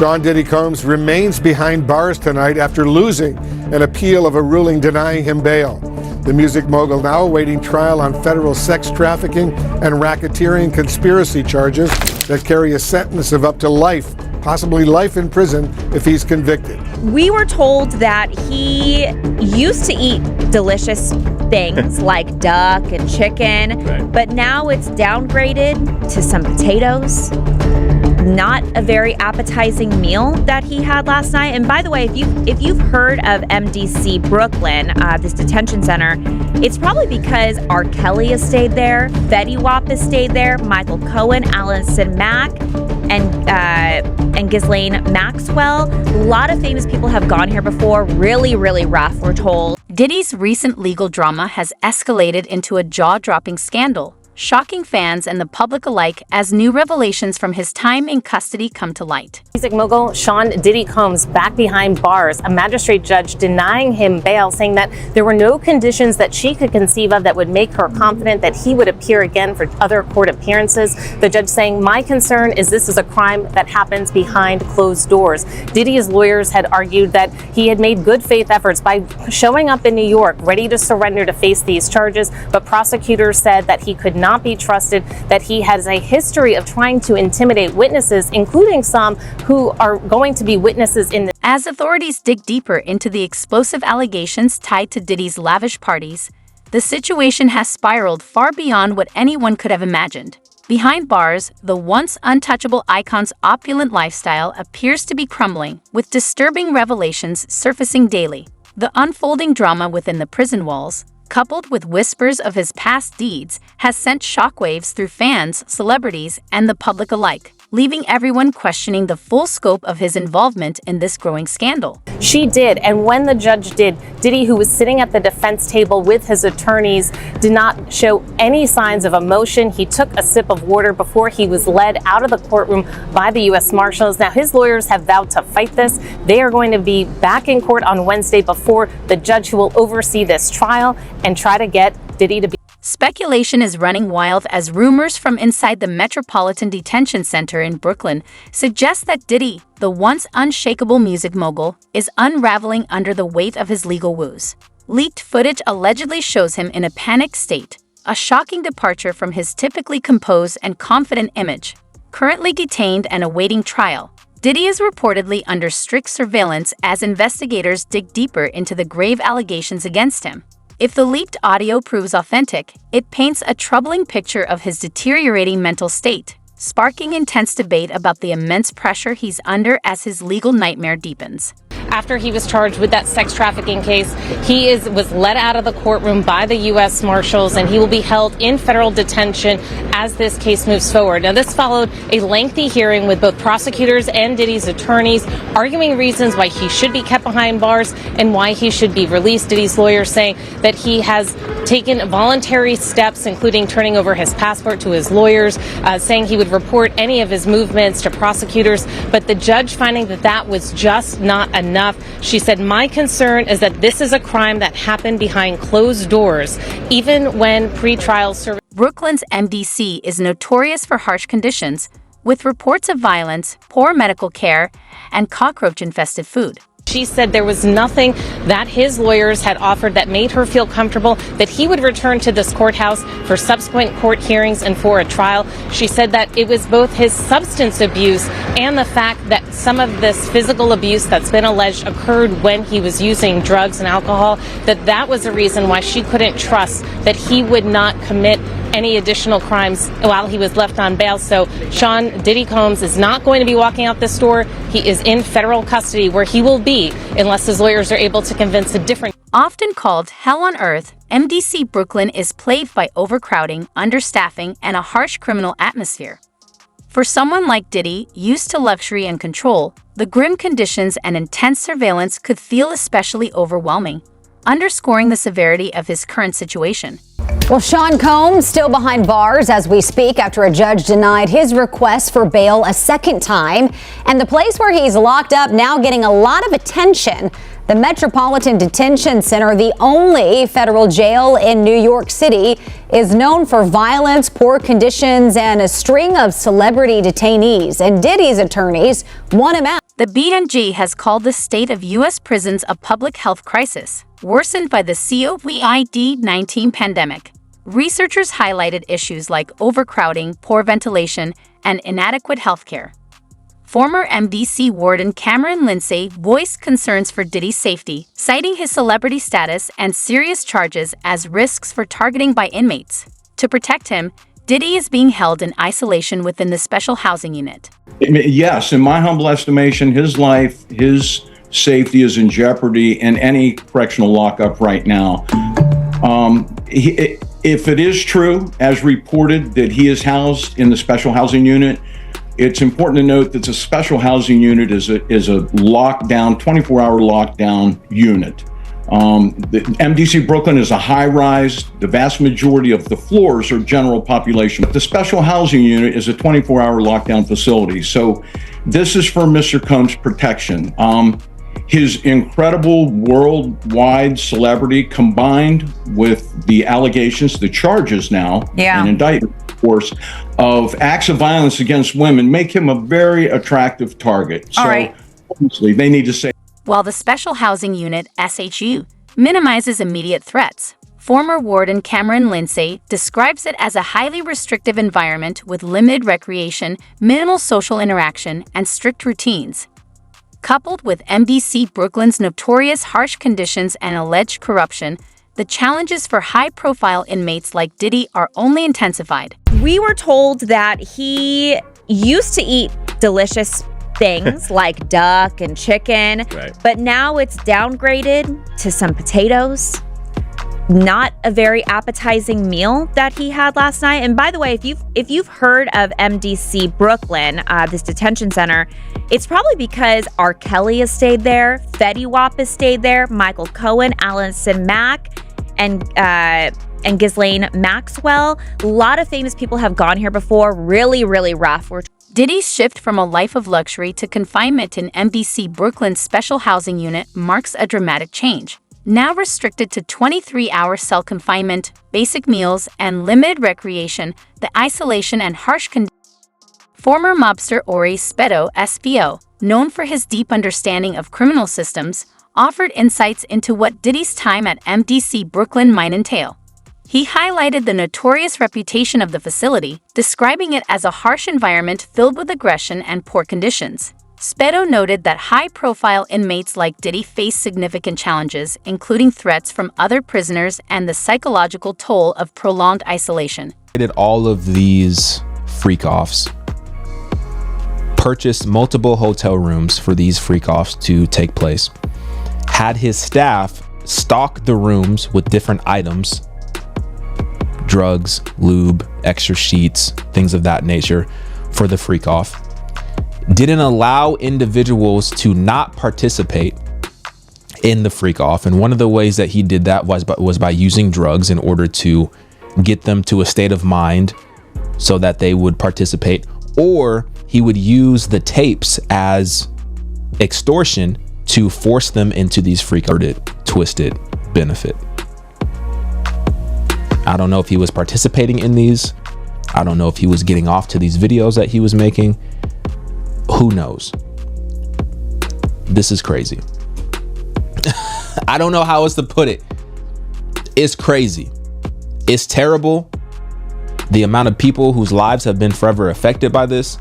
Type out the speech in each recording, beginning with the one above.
Sean Diddy Combs remains behind bars tonight after losing an appeal of a ruling denying him bail. The music mogul now awaiting trial on federal sex trafficking and racketeering conspiracy charges that carry a sentence of up to life, possibly life in prison if he's convicted. We were told that he used to eat delicious things like duck and chicken, but now it's downgraded to some potatoes. Not a very appetizing meal that he had last night. And by the way, if you've heard of MDC Brooklyn, this detention center, it's probably because R. Kelly has stayed there, Fetty Wap has stayed there, Michael Cohen, Allison Mack, and Ghislaine Maxwell. A lot of famous people have gone here before. Really, really rough, we're told. Diddy's recent legal drama has escalated into a jaw-dropping scandal, shocking fans and the public alike as new revelations from his time in custody come to light. Music mogul Sean Diddy Combs back behind bars, a magistrate judge denying him bail, saying that there were no conditions that she could conceive of that would make her confident that he would appear again for other court appearances. The judge saying, "My concern is this is a crime that happens behind closed doors." Diddy's lawyers had argued that he had made good faith efforts by showing up in New York, ready to surrender to face these charges, but prosecutors said that he could not be trusted, that he has a history of trying to intimidate witnesses, including some who are going to be witnesses in this. As authorities dig deeper into the explosive allegations tied to Diddy's lavish parties, the situation has spiraled far beyond what anyone could have imagined. Behind bars, the once untouchable icon's opulent lifestyle appears to be crumbling, with disturbing revelations surfacing daily. The unfolding drama within the prison walls, coupled with whispers of his past deeds, has sent shockwaves through fans, celebrities, and the public alike, leaving everyone questioning the full scope of his involvement in this growing scandal. She did, and when the judge did, Diddy, who was sitting at the defense table with his attorneys, did not show any signs of emotion. He took a sip of water before he was led out of the courtroom by the U.S. Marshals. Now, his lawyers have vowed to fight this. They are going to be back in court on Wednesday before the judge who will oversee this trial and try to get Diddy to be. Speculation is running wild as rumors from inside the Metropolitan Detention Center in Brooklyn suggest that Diddy, the once unshakable music mogul, is unraveling under the weight of his legal woes. Leaked footage allegedly shows him in a panicked state, a shocking departure from his typically composed and confident image. Currently detained and awaiting trial, Diddy is reportedly under strict surveillance as investigators dig deeper into the grave allegations against him. If the leaked audio proves authentic, it paints a troubling picture of his deteriorating mental state, sparking intense debate about the immense pressure he's under as his legal nightmare deepens. After he was charged with that sex trafficking case, he was let out of the courtroom by the U.S. Marshals, and he will be held in federal detention as this case moves forward. Now, this followed a lengthy hearing with both prosecutors and Diddy's attorneys, arguing reasons why he should be kept behind bars and why he should be released. Diddy's lawyers saying that he has taken voluntary steps, including turning over his passport to his lawyers, saying he would report any of his movements to prosecutors, but the judge finding that that was just not enough. She said, "My concern is that this is a crime that happened behind closed doors, even when pretrial service." Brooklyn's MDC is notorious for harsh conditions, with reports of violence, poor medical care, and cockroach-infested food. She said there was nothing that his lawyers had offered that made her feel comfortable that he would return to this courthouse for subsequent court hearings and for a trial. She said that it was both his substance abuse and the fact that some of this physical abuse that's been alleged occurred when he was using drugs and alcohol, that was a reason why she couldn't trust that he would not commit any additional crimes while he was left on bail. So Sean Diddy Combs is not going to be walking out this door. He is in federal custody, where he will be unless his lawyers are able to convince a different. Often called hell on earth, MDC Brooklyn is plagued by overcrowding, understaffing, and a harsh criminal atmosphere. For someone like Diddy, used to luxury and control, the grim conditions and intense surveillance could feel especially overwhelming, underscoring the severity of his current situation. Well, Sean Combs still behind bars as we speak after a judge denied his request for bail a second time. And the place where he's locked up now getting a lot of attention. The Metropolitan Detention Center, the only federal jail in New York City, is known for violence, poor conditions, and a string of celebrity detainees. And Diddy's attorneys want him out. The BNG has called the state of U.S. prisons a public health crisis, worsened by the COVID-19 pandemic. Researchers highlighted issues like overcrowding, poor ventilation, and inadequate health care. Former MDC warden Cameron Lindsay voiced concerns for Diddy's safety, citing his celebrity status and serious charges as risks for targeting by inmates. To protect him, Diddy is being held in isolation within the special housing unit. Yes, in my humble estimation, his life, his safety is in jeopardy in any correctional lockup right now. If it is true, as reported, that he is housed in the special housing unit, it's important to note that the special housing unit is a lockdown, 24-hour lockdown unit. The MDC Brooklyn is a high-rise. The vast majority of the floors are general population. The special housing unit is a 24-hour lockdown facility. So this is for Mr. Combs' protection. His incredible worldwide celebrity combined with the allegations, the charges now, and indictment, of course, of acts of violence against women make him a very attractive target. So obviously they need to say. While the Special Housing Unit, SHU, minimizes immediate threats, former warden Cameron Lindsay describes it as a highly restrictive environment with limited recreation, minimal social interaction, and strict routines. Coupled with MDC Brooklyn's notorious harsh conditions and alleged corruption, the challenges for high-profile inmates like Diddy are only intensified. We were told that he used to eat delicious things like duck and chicken, but now it's downgraded to some potatoes. Not a very appetizing meal that he had last night. And by the way, if you've heard of MDC Brooklyn, this detention center, it's probably because R. Kelly has stayed there, Fetty Wap has stayed there, Michael Cohen, Allison Mack, and Ghislaine Maxwell. A lot of famous people have gone here before. Really, really rough. Diddy's shift from a life of luxury to confinement in MDC Brooklyn's special housing unit marks a dramatic change. Now restricted to 23-hour cell confinement, basic meals, and limited recreation, the isolation and harsh conditions. Former mobster Ori Spedo, SPO, known for his deep understanding of criminal systems, offered insights into what Diddy's time at MDC Brooklyn might entail. He highlighted the notorious reputation of the facility, describing it as a harsh environment filled with aggression and poor conditions. Spedo noted that high-profile inmates like Diddy face significant challenges, including threats from other prisoners and the psychological toll of prolonged isolation. All of these freak-offs, purchased multiple hotel rooms for these freak-offs to take place, had his staff stock the rooms with different items, drugs, lube, extra sheets, things of that nature for the freak-off. Didn't allow individuals to not participate in the freak off. And one of the ways that he did that was by using drugs in order to get them to a state of mind so that they would participate, or he would use the tapes as extortion to force them into these twisted benefit. I don't know if he was participating in these. I don't know if he was getting off to these videos that he was making. Who knows? This is crazy. I don't know how else to put it. It's crazy. It's terrible. The amount of people whose lives have been forever affected by this.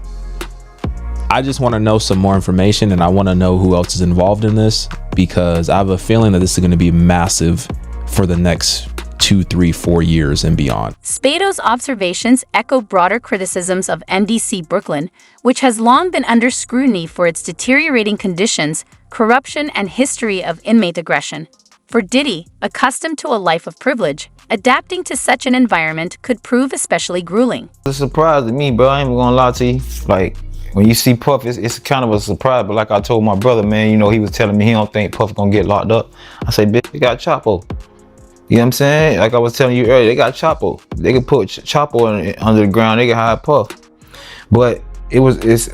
I just want to know some more information, and I want to know who else is involved in this, because I have a feeling that this is going to be massive for the next 2, 3, 4 years and beyond. Spado's observations echo broader criticisms of MDC Brooklyn, which has long been under scrutiny for its deteriorating conditions, corruption, and history of inmate aggression. For Diddy, accustomed to a life of privilege, adapting to such an environment could prove especially grueling. It's a surprise to me, bro. I ain't even gonna lie to you. Like, when you see Puff, it's kind of a surprise. But like I told my brother, man, you know, he was telling me he don't think Puff gonna get locked up. I say, bitch, they got Chapo. You know what I'm saying? Like I was telling you earlier, they got Chapo. They could put Chapo under the ground. They could hire Puff. But it's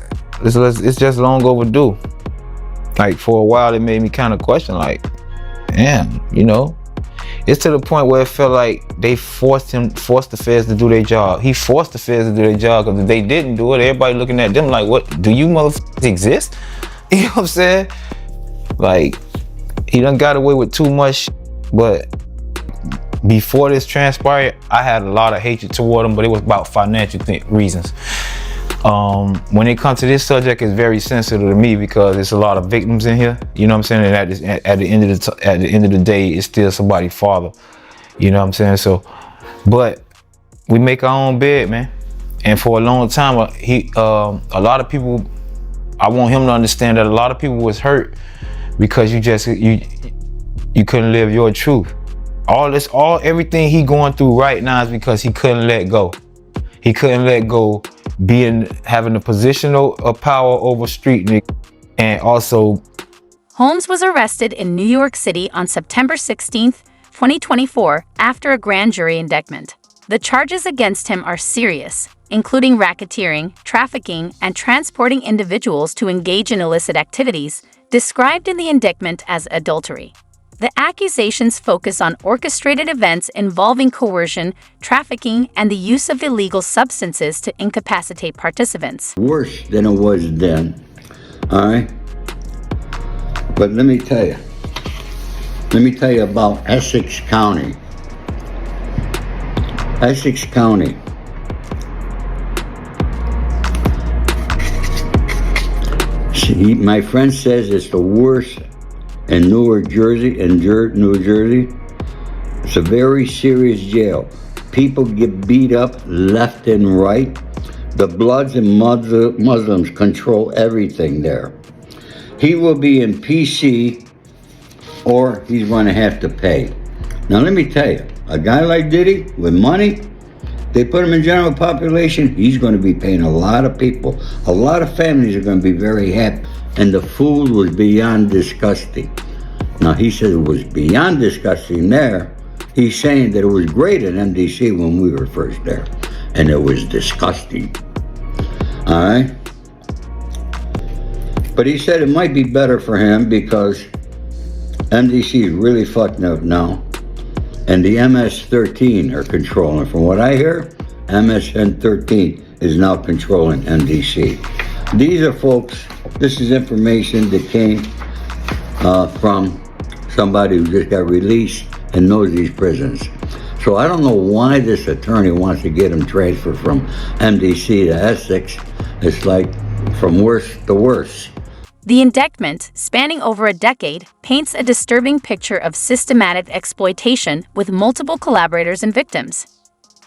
just long overdue. Like for a while, it made me kind of question, like, damn, you know, It's to the point where it felt like they forced the feds to do their job. He forced the feds to do their job, because if they didn't do it, everybody looking at them like, what, do you motherfuckers exist? You know what I'm saying? Like, he done got away with too much, but before this transpired, I had a lot of hatred toward him, but it was about financial reasons. When it comes to this subject, it's very sensitive to me because there's a lot of victims in here. You know what I'm saying? And at the end of the day, it's still somebody's father. You know what I'm saying? So, but we make our own bed, man. And for a long time, a lot of people, I want him to understand that a lot of people was hurt because you couldn't live your truth. Everything he going through right now is because he couldn't let go. He couldn't let go having a position of power over street niggas, and also. Holmes was arrested in New York City on September 16, 2024, after a grand jury indictment. The charges against him are serious, including racketeering, trafficking, and transporting individuals to engage in illicit activities, described in the indictment as adultery. The accusations focus on orchestrated events involving coercion, trafficking, and the use of illegal substances to incapacitate participants. Worse than it was then, all right? But let me tell you about Essex County. Essex County. See, my friend says it's the worst in New Jersey. It's a very serious jail. People get beat up left and right. The Bloods and Muslims control everything there. He will be in PC or he's going to have to pay. Now let me tell you, a guy like Diddy with money, they put him in general population, he's going to be paying a lot of people. A lot of families are going to be very happy. And the food was beyond disgusting. Now, he said it was beyond disgusting there. He's saying that it was great at MDC when we were first there. And it was disgusting. All right? But he said it might be better for him because MDC is really fucked up now. And the MS-13 are controlling. From what I hear, MS-13 is now controlling MDC. These are folks, this is information that came from somebody who just got released and knows these prisons. So I don't know why this attorney wants to get him transferred from MDC to Essex. It's like from worse to worse. The indictment, spanning over a decade, paints a disturbing picture of systematic exploitation with multiple collaborators and victims.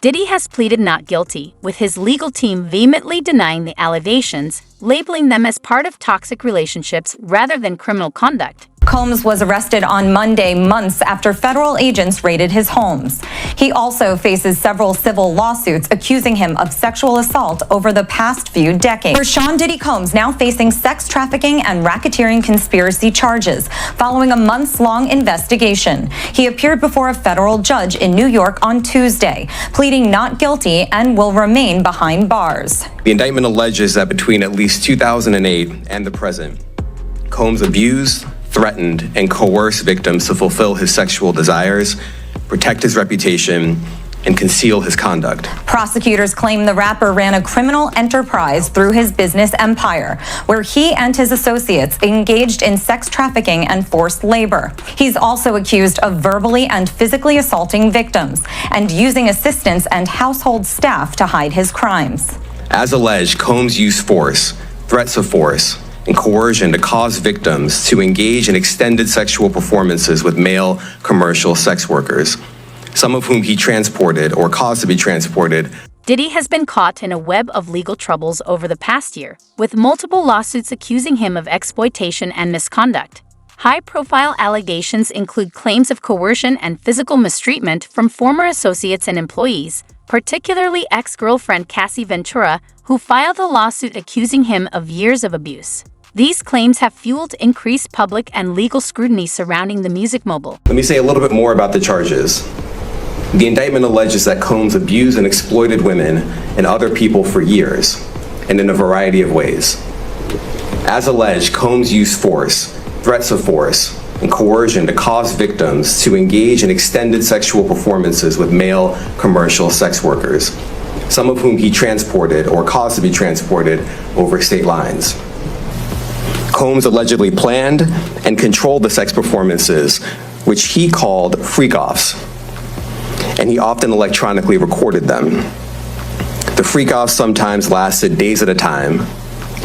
Diddy has pleaded not guilty, with his legal team vehemently denying the allegations, labeling them as part of toxic relationships rather than criminal conduct. Combs was arrested on Monday, months after federal agents raided his homes. He also faces several civil lawsuits accusing him of sexual assault over the past few decades. Sean Diddy Combs now facing sex trafficking and racketeering conspiracy charges following a months-long investigation. He appeared before a federal judge in New York on Tuesday, pleading not guilty and will remain behind bars. The indictment alleges that between at least 2008 and the present, Combs abused, threatened, and coerced victims to fulfill his sexual desires, protect his reputation, and conceal his conduct. Prosecutors claim the rapper ran a criminal enterprise through his business empire, where he and his associates engaged in sex trafficking and forced labor. He's also accused of verbally and physically assaulting victims and using assistants and household staff to hide his crimes. As alleged, Combs used force, threats of force, and coercion to cause victims to engage in extended sexual performances with male commercial sex workers, some of whom he transported or caused to be transported. Diddy has been caught in a web of legal troubles over the past year, with multiple lawsuits accusing him of exploitation and misconduct. High-profile allegations include claims of coercion and physical mistreatment from former associates and employees, particularly ex-girlfriend Cassie Ventura, who filed a lawsuit accusing him of years of abuse. These claims have fueled increased public and legal scrutiny surrounding the music mogul. Let me say a little bit more about the charges. The indictment alleges that Combs abused and exploited women and other people for years, and in a variety of ways. As alleged, Combs used force, threats of force, and coercion to cause victims to engage in extended sexual performances with male commercial sex workers, some of whom he transported or caused to be transported over state lines. Combs allegedly planned and controlled the sex performances, which he called freak-offs, and he often electronically recorded them. The freak-offs sometimes lasted days at a time,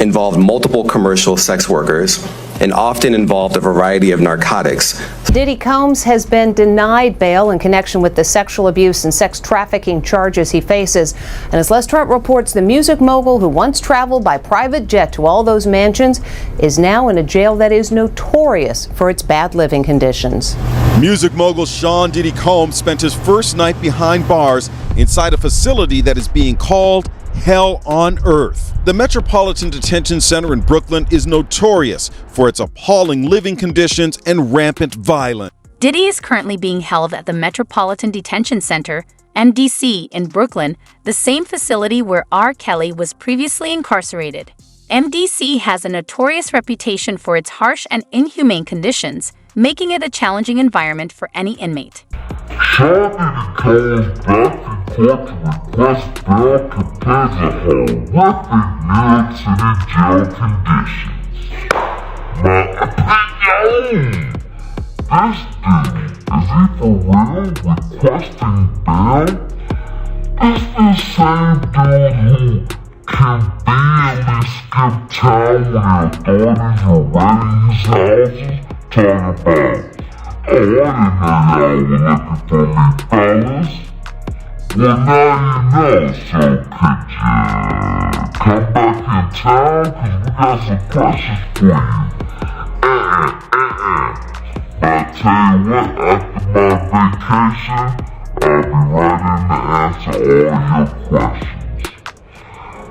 involved multiple commercial sex workers, and often involved a variety of narcotics. Diddy Combs has been denied bail in connection with the sexual abuse and sex trafficking charges he faces. And as Les Trent reports, the music mogul who once traveled by private jet to all those mansions is now in a jail that is notorious for its bad living conditions. Music mogul Sean Diddy Combs spent his first night behind bars inside a facility that is being called Hell on Earth. The Metropolitan Detention Center in Brooklyn is notorious for its appalling living conditions and rampant violence. Diddy is currently being held at the Metropolitan Detention Center, MDC, in Brooklyn, the same facility where R. Kelly was previously incarcerated. MDC has a notorious reputation for its harsh and inhumane conditions, making it a challenging environment for any inmate. Sean Diddy Combs back in court to request bail compared to horrific New York City jail conditions. My opinion! This dude, is he for real requesting bail? Is the same dude who can barely skip town when the authorities are raiding his houses? Talking about, oh, I didn't know y'all were looking for me, fellas. Well, now you know, so could you come back in town? Cause we got some questions for you. But I tell you what, after my vacation, I'll be ready to answer all your questions.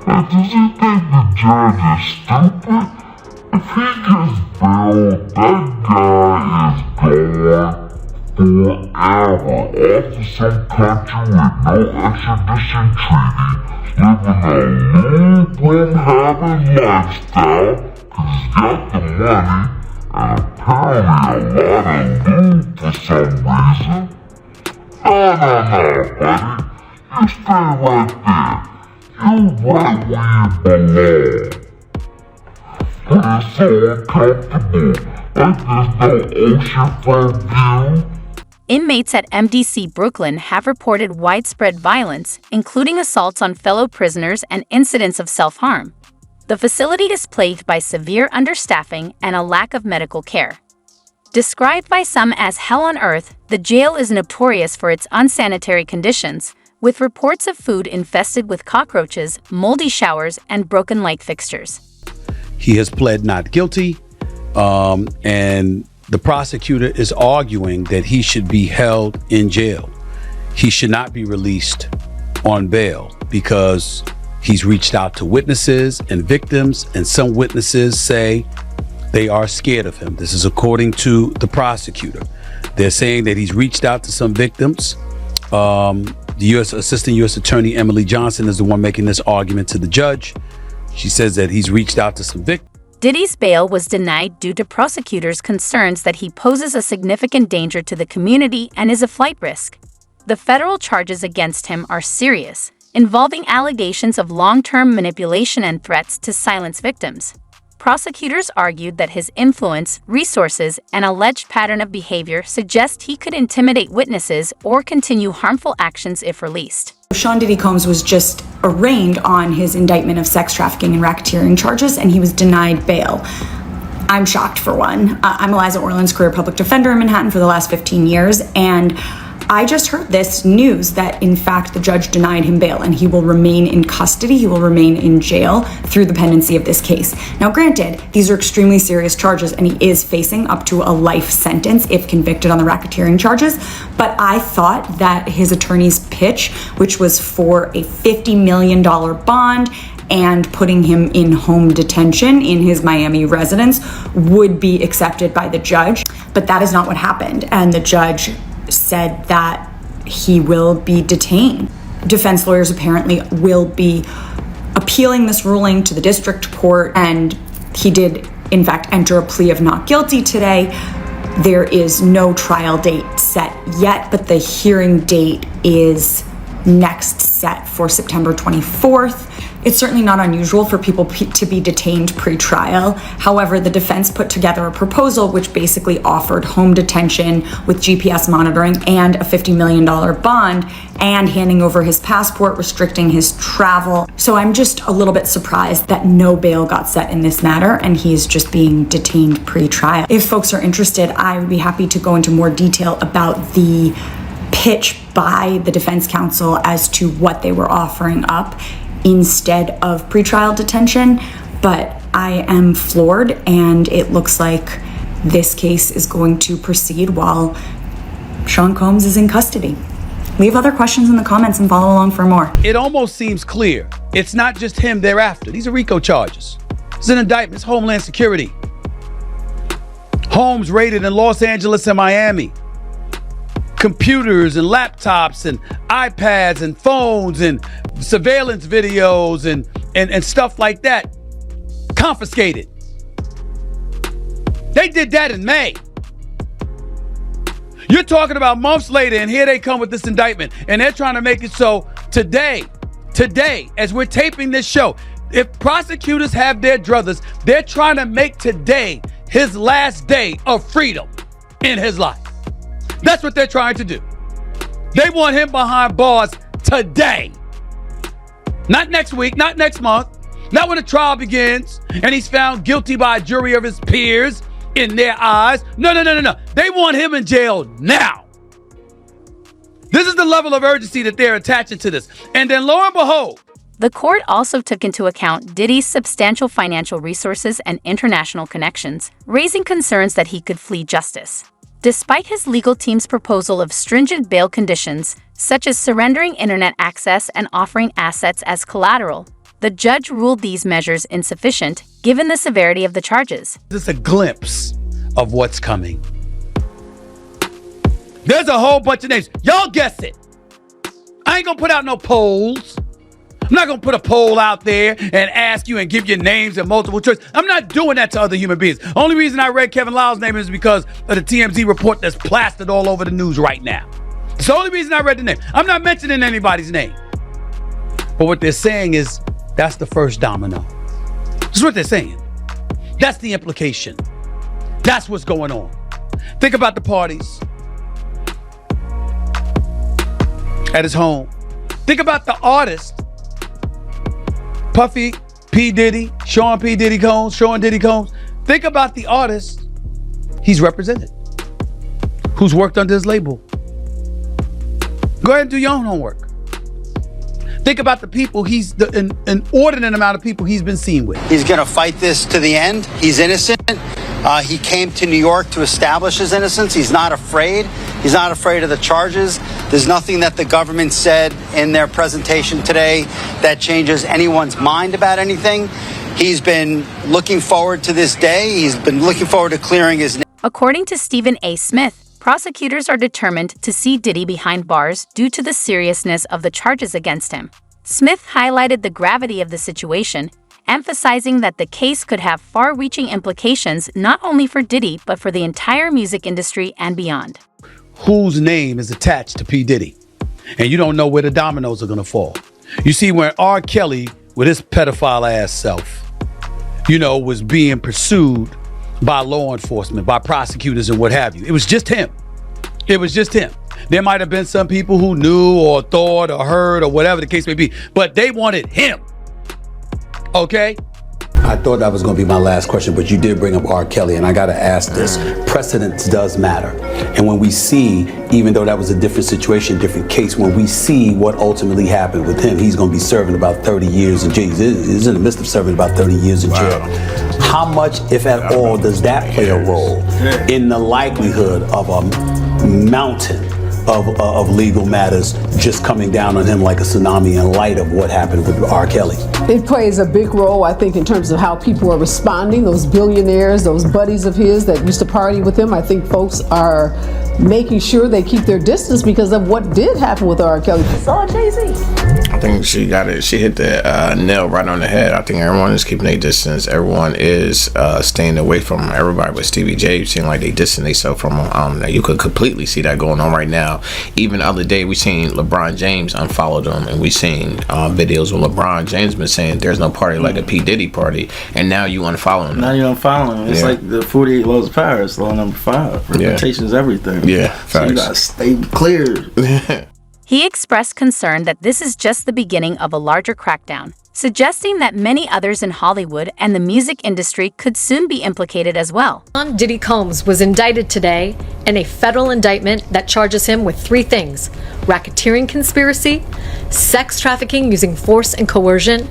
But does he think the judge is stupid? If he gets bail, that guy is gone forever off to some country with no extradition treaty, living a low-brim-having lifestyle, cause he's got the money, and apparently a lot of loot for some reason. No, buddy. You stay right there. You're right where you belong. But it's so uncomfortable. Like there's no oceanfront view. Inmates at MDC Brooklyn have reported widespread violence, including assaults on fellow prisoners and incidents of self-harm. The facility is plagued by severe understaffing and a lack of medical care. Described by some as hell on earth, the jail is notorious for its unsanitary conditions, with reports of food infested with cockroaches, moldy showers, and broken light fixtures. He has pled not guilty, and the prosecutor is arguing that he should be held in jail. He should not be released on bail because he's reached out to witnesses and victims, and some witnesses say they are scared of him. This is according to the prosecutor. They're saying that he's reached out to some victims. The Assistant U.S. Attorney Emily Johnson is the one making this argument to the judge. She says that he's reached out to some victims. Diddy's bail was denied due to prosecutors' concerns that he poses a significant danger to the community and is a flight risk. The federal charges against him are serious, involving allegations of long-term manipulation and threats to silence victims. Prosecutors argued that his influence, resources, and alleged pattern of behavior suggest he could intimidate witnesses or continue harmful actions if released. Sean Diddy Combs was just arraigned on his indictment of sex trafficking and racketeering charges, and he was denied bail. I'm shocked, for one. I'm Eliza Orleans, career public defender in Manhattan for the last 15 years, and I just heard this news that, in fact, the judge denied him bail and he will remain in custody. He will remain in jail through the pendency of this case. Now, granted, these are extremely serious charges and he is facing up to a life sentence if convicted on the racketeering charges. But I thought that his attorney's pitch, which was for a $50 million bond and putting him in home detention in his Miami residence, would be accepted by the judge. But that is not what happened. And the judge said that he will be detained. Defense lawyers apparently will be appealing this ruling to the district court, and he did, in fact, enter a plea of not guilty today. There is no trial date set yet, but the hearing date is next set for September 24th. It's certainly not unusual for people to be detained pre-trial. However, the defense put together a proposal which basically offered home detention with GPS monitoring and a $50 million bond and handing over his passport, restricting his travel. So I'm just a little bit surprised that no bail got set in this matter and he's just being detained pre-trial. If folks are interested, I would be happy to go into more detail about the pitch by the defense counsel as to what they were offering up instead of pretrial detention, but I am floored and it looks like this case is going to proceed while Sean Combs is in custody. Leave other questions in the comments and follow along for more. It almost seems clear it's not just him thereafter. These are RICO charges. It's an indictment. It's Homeland Security. Homes raided in Los Angeles and Miami. Computers and laptops and iPads and phones and surveillance videos and stuff like that confiscated. They did that in May. You're talking about months later and here they come with this indictment and they're trying to make it so today, as we're taping this show, if prosecutors have their druthers, they're trying to make today his last day of freedom in his life. That's what they're trying to do. They want him behind bars today. Not next week, not next month, not when the trial begins and he's found guilty by a jury of his peers in their eyes. No. They want him in jail now. This is the level of urgency that they're attaching to this. And then lo and behold, the court also took into account Diddy's substantial financial resources and international connections, raising concerns that he could flee justice. Despite his legal team's proposal of stringent bail conditions, such as surrendering internet access and offering assets as collateral, the judge ruled these measures insufficient given the severity of the charges. This is a glimpse of what's coming. There's a whole bunch of names. Y'all guess it. I ain't gonna put out no polls. I'm not gonna put a poll out there and ask you and give you names and multiple choice. I'm not doing that to other human beings. Only reason I read Kevin Lyle's name is because of the TMZ report that's plastered all over the news right now. It's the only reason I read the name. I'm not mentioning anybody's name. But what they're saying is that's the first domino. This is what they're saying. That's the implication. That's what's going on. Think about the parties at his home. Think about the artist, Puffy P. Diddy, Sean Diddy Combs. Think about the artist he's represented, who's worked under his label. Go ahead and do your own homework. Think about the people an inordinate amount of people he's been seen with. He's going to fight this to the end. He's innocent. He came to New York to establish his innocence. He's not afraid. He's not afraid of the charges. There's nothing that the government said in their presentation today that changes anyone's mind about anything. He's been looking forward to this day. He's been looking forward to clearing his name. According to Stephen A. Smith, prosecutors are determined to see Diddy behind bars due to the seriousness of the charges against him. Smith highlighted the gravity of the situation, emphasizing that the case could have far-reaching implications not only for Diddy, but for the entire music industry and beyond. Whose name is attached to P. Diddy? And you don't know where the dominoes are going to fall. You see, when R. Kelly, with his pedophile-ass self, was being pursued by law enforcement, by prosecutors and what have you, it was just him. There might have been some people who knew or thought or heard or whatever the case may be, but they wanted him. Okay? I thought that was going to be my last question, but you did bring up R. Kelly, and I got to ask this. Precedence does matter. And when we see, even though that was a different situation, different case, when we see what ultimately happened with him, he's going to be serving about 30 years in jail. He's in the midst of serving about 30 years in jail. How much, if at all, does that play a role in the likelihood of a mountain of legal matters just coming down on him like a tsunami in light of what happened with R. Kelly? It plays a big role, I think, in terms of how people are responding. Those billionaires, those buddies of his that used to party with him, I think folks are making sure they keep their distance because of what did happen with R. Kelly. So Jay-Z. I think she got it. She hit the nail right on the head. I think everyone is keeping their distance. Everyone is staying away from everybody. With Stevie J, seeing like they distance themselves from him. You could completely see that going on right now. Even the other day, we seen LeBron James unfollow them, and we seen videos where LeBron James been saying there's no party like a P Diddy party, and now you unfollow him. Now you unfollow him. It's like the 48 Laws of Paris, law number 5. Reputation is everything. Yeah, so you gotta stay clear. He expressed concern that this is just the beginning of a larger crackdown, suggesting that many others in Hollywood and the music industry could soon be implicated as well. Diddy Combs was indicted today in a federal indictment that charges him with 3 things: racketeering conspiracy, sex trafficking using force and coercion,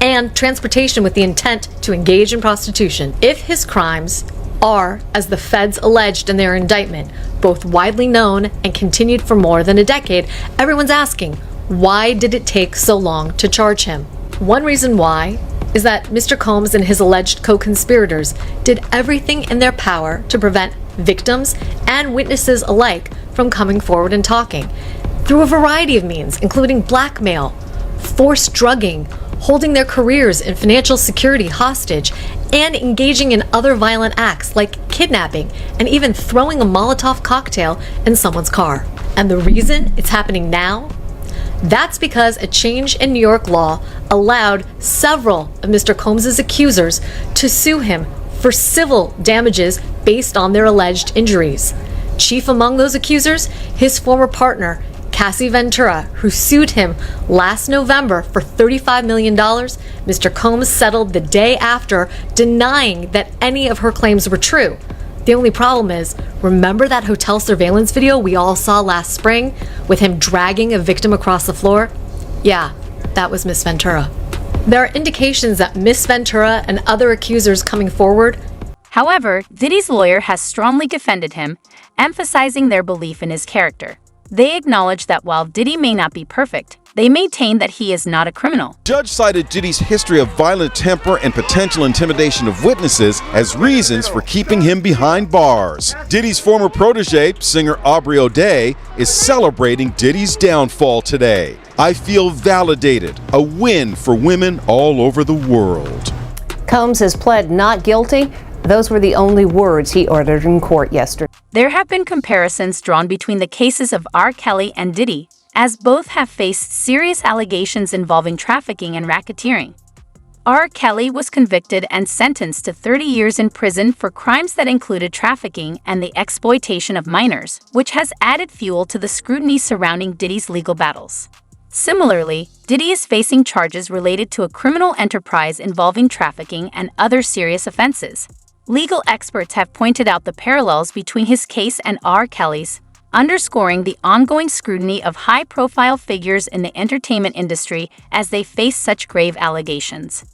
and transportation with the intent to engage in prostitution. If his crimes are, as the feds alleged in their indictment, both widely known and continued for more than a decade, everyone's asking, why did it take so long to charge him? One reason why is that Mr. Combs and his alleged co-conspirators did everything in their power to prevent victims and witnesses alike from coming forward and talking through a variety of means, including blackmail, forced drugging, holding their careers and financial security hostage, and engaging in other violent acts like kidnapping and even throwing a Molotov cocktail in someone's car. And the reason it's happening now? That's because a change in New York law allowed several of Mr. Combs' accusers to sue him for civil damages based on their alleged injuries. Chief among those accusers, his former partner, Cassie Ventura, who sued him last November for $35 million. Mr. Combs settled the day after, denying that any of her claims were true. The only problem is, remember that hotel surveillance video we all saw last spring with him dragging a victim across the floor? Yeah, that was Miss Ventura. There are indications that Miss Ventura and other accusers coming forward. However, Diddy's lawyer has strongly defended him, emphasizing their belief in his character. They acknowledge that while Diddy may not be perfect, they maintain that he is not a criminal. Judge cited Diddy's history of violent temper and potential intimidation of witnesses as reasons for keeping him behind bars. Diddy's former protege, singer Aubrey O'Day, is celebrating Diddy's downfall today. I feel validated, a win for women all over the world. Combs has pled not guilty. Those were the only words he uttered in court yesterday. There have been comparisons drawn between the cases of R. Kelly and Diddy, as both have faced serious allegations involving trafficking and racketeering. R. Kelly was convicted and sentenced to 30 years in prison for crimes that included trafficking and the exploitation of minors, which has added fuel to the scrutiny surrounding Diddy's legal battles. Similarly, Diddy is facing charges related to a criminal enterprise involving trafficking and other serious offenses. Legal experts have pointed out the parallels between his case and R. Kelly's, underscoring the ongoing scrutiny of high-profile figures in the entertainment industry as they face such grave allegations.